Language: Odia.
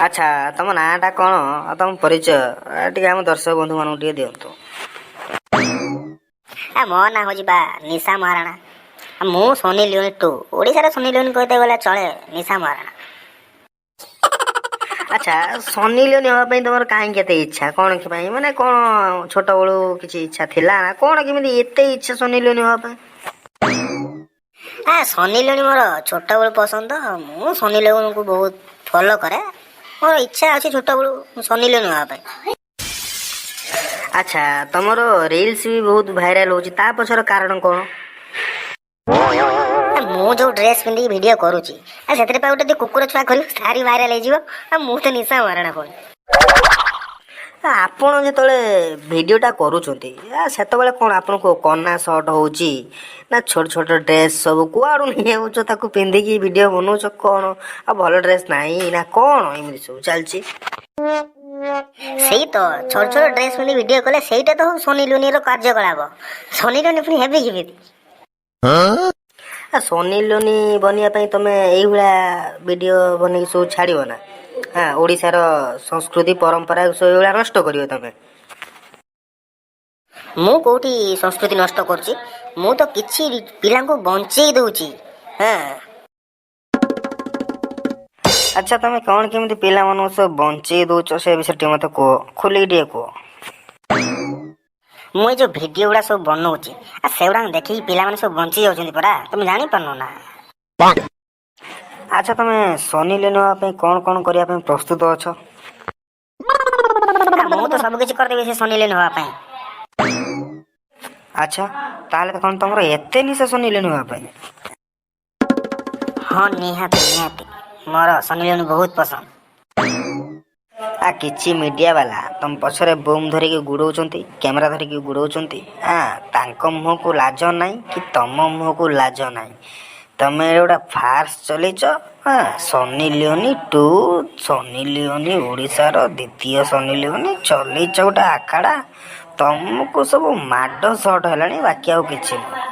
ଆଚ୍ଛା ତମ ନାଁଟା କ'ଣ ଆଉ ତମ ପରିଚୟ ଟିକେ ଆମ ଦର୍ଶକ ବନ୍ଧୁମାନଙ୍କୁ ଟିକେ ଦିଅନ୍ତୁ। ମୋ ନାଁ ହେଉଛି ବା ନିଶା ମହାରାଣା। ମୁଁ ସନି ଲିଓନି ଟୁ, ଓଡ଼ିଶାର ସନି ଲିଓନି କହିତେ ଗଲେ ଚଳେ। ନିଶା ମହାରାଣା। ଆଚ୍ଛା ସନି ଲିଓନି ହେବା ପାଇଁ ତମର କାହିଁକି ଏତେ ଇଚ୍ଛା, କ'ଣ ପାଇଁ, ମାନେ କ'ଣ ଛୋଟବେଳୁ କିଛି ଇଚ୍ଛା ଥିଲା ନା କ'ଣ, କେମିତି ଏତେ ଇଚ୍ଛା ସନି ଲିଓନି ହେବା ପାଇଁ? ସନି ଲିଓନି ମୋର ଛୋଟବେଳୁ ପସନ୍ଦ। ମୁଁ ସନି ଲିଓନିକୁ ବହୁତ ଫଲୋ କରେ। ମୋର ଇଚ୍ଛା ଅଛି ଛୋଟବେଳୁ ସନି ଲିଓନି ହେବା ପାଇଁ। ଆଚ୍ଛା ତମର ରିଲ୍ସ ବି ବହୁତ ଭାଇରାଲ ହେଉଛି, ତା ପଛର କାରଣ କ'ଣ? ମୁଁ ଯୋଉ ଡ୍ରେସ୍ ପିନ୍ଧିକି ଭିଡ଼ିଓ କରୁଛି, ସେଥିରେ ପାଇଁ ଗୋଟେ କୁକୁର ଛୁଆ କରିବ, ସାରି ଭାଇରାଲ ହେଇଯିବ। ମୁଁ ତ ନିଶା ମହାରାଣା ପୁଣି। ଆପଣ ଯେତେବେଳେ ଭିଡ଼ିଓଟା କରୁଛନ୍ତି ସେତେବେଳେ କ'ଣ ଆପଣଙ୍କୁ କନା ସର୍ଟ ହେଉଛି ନା ଛୋଟ ଛୋଟ ଡ୍ରେସ୍ ସବୁ କୁଆଡ଼ୁ ନେଇ ଆଉଛ ତାକୁ ପିନ୍ଧିକି ଭିଡ଼ିଓ ବନାଉଛ, କ'ଣ ଆଉ ଭଲ ଡ୍ରେସ୍ ନାହିଁ ନା କ'ଣ ଏମିତି ସବୁ ଚାଲିଛି? ସେଇ ତ ଛୋଟ ଛୋଟ ଡ୍ରେସ୍ ପିନ୍ଧି ଭିଡ଼ିଓ କଲେ ସେଇଟା ତ ସନି ଲିଓନିର କାର୍ଯ୍ୟକଳାପ। ସନି ଲିଓନି ପୁଣି ହେବେ କେମିତି? ସନି ଲିଓନି ବନିବା ପାଇଁ ତମେ ଏଇଭଳିଆ ଭିଡ଼ିଓ ବନେଇକି ସବୁ ଛାଡ଼ିବ ନା? ଓଡ଼ିଶାର ସଂସ୍କୃତି ପରମ୍ପରା ସବୁ ଏଇଭଳିଆ ନଷ୍ଟ କରିବ ତମେ? ମୁଁ କୋଉଠି ସଂସ୍କୃତି ନଷ୍ଟ କରୁଛି? ମୁଁ ତ କିଛି ପିଲାଙ୍କୁ ବଞ୍ଚେଇ ଦଉଛି। ଆଚ୍ଛା ତମେ କ'ଣ କେମିତି ପିଲାମାନଙ୍କୁ ସବୁ ବଞ୍ଚେଇ ଦଉଛ ସେ ବିଷୟରେ ଟିକେ ମୋତେ କୁହ, ଖୋଲିକି ଟିକେ କୁହ। ମୁଁ ଏଇ ଯୋଉ ଭିଡ଼ିଓ ଗୁଡ଼ା ସବୁ ବନଉଛି, ସେଗୁଡ଼ାକ ଦେଖିକି ପିଲାମାନେ ସବୁ ବଞ୍ଚି ଯାଉଛନ୍ତି ପରା, ତମେ ଜାଣିପାରୁନ ନା? ଆଚ୍ଛା ତମେ ସନି ଲିଓନି ହେବା ପାଇଁ କ'ଣ କ'ଣ କରିବା ପାଇଁ ପ୍ରସ୍ତୁତ ଅଛ? ମୁଁ ତ ସବୁ କିଛି କରିଦେବି ସେ ସନି ଲିଓନି ହେବା ପାଇଁ। ଆଚ୍ଛା ତାହେଲେ କ'ଣ ତମର ଏତେ ନିଶା ସନି ଲିଓନି ହେବା ପାଇଁ? ହଁ ନିହାତି ନିହାତି, ମୋର ସନି ଲିଓନି ବହୁତ ପସନ୍ଦ। କିଛି ମିଡ଼ିଆ ବାଲା ତମ ପଛରେ ବୁମ୍ ଧରିକି ଗୁଡ଼ଉଛନ୍ତି, କ୍ୟାମେରା ଧରିକି ଗୁଡ଼ଉଛନ୍ତି। ତାଙ୍କ ମୁହଁକୁ ଲାଜ ନାହିଁ କି ତମ ମୁହଁକୁ ଲାଜ ନାହିଁ। ତମେ ଗୋଟେ ଫାର୍ସ ଚଲେଇଛ। Sunny Leone two, Sunny Leone ଓଡ଼ିଶାର ଦ୍ୱିତୀୟ ସନି ଲିଓନି ଚଲେଇଛ ଗୋଟେ ଆଖାଡ଼ା। ତମକୁ ସବୁ ମାଡ଼ ସର୍ଟ ହେଲାଣି, ବାକି ଆଉ କିଛି ନୁହଁ।